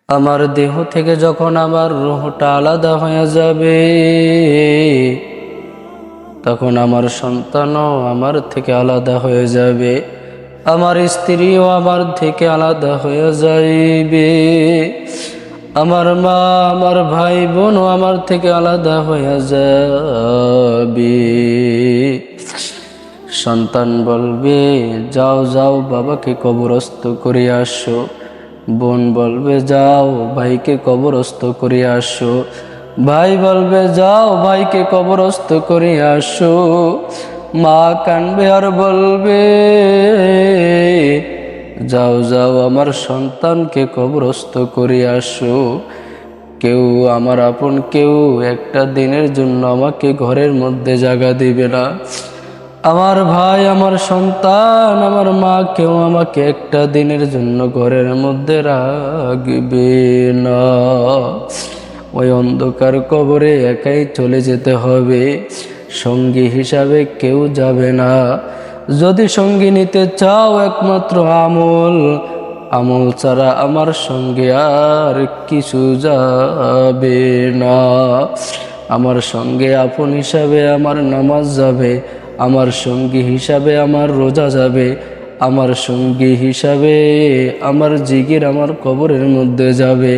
আমার দেহ থেকে যখন আমার রূহটা আলাদা হয়ে যাবে, তখন আমার সন্তানও আমার থেকে আলাদা হয়ে যাবে, আমার স্ত্রীও আমার থেকে আলাদা হয়ে যাইবে, আমার মা আমার ভাই বোনও আমার থেকে আলাদা হয়ে যাবে। সন্তান বলবে, যাও যাও বাবাকে কবরস্থ করে আসো। বোন বলবে, যাও ভাইকে কবরস্থ করে আসো। ভাই বলবে, যাও ভাইকে কবরস্থ করে আসো। মা কানবে আর বলবে, যাও যাও আমার সন্তানকে কবরস্থ করে আসো। কেউ আমার আপন কেউ একটা দিনের জন্য আমাকে ঘরের মধ্যে জায়গা দিবে না। আমার ভাই, আমার সন্তান, আমার মা কেউ আমাকে একটা দিনের জন্য ঘরের মধ্যে রাখবে না। ওই অন্ধকার কবরে একাই চলে যেতে হবে, সঙ্গী হিসাবে কেউ যাবে না। যদি সঙ্গী নিতে চাও একমাত্র আমল, আমল ছাড়া আমার সঙ্গে আর কিছু যাবে না। আমার সঙ্গে আপন হিসাবে আমার নামাজ যাবে, আমার সঙ্গী হিসাবে আমার রোজা যাবে, আমার সঙ্গী হিসাবে আমার জিকির আমার কবরের মধ্যে যাবে।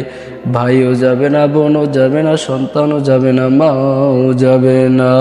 ভাইও যাবে না, বোনও যাবে না, সন্তানও যাবে না, মাও যাবে না।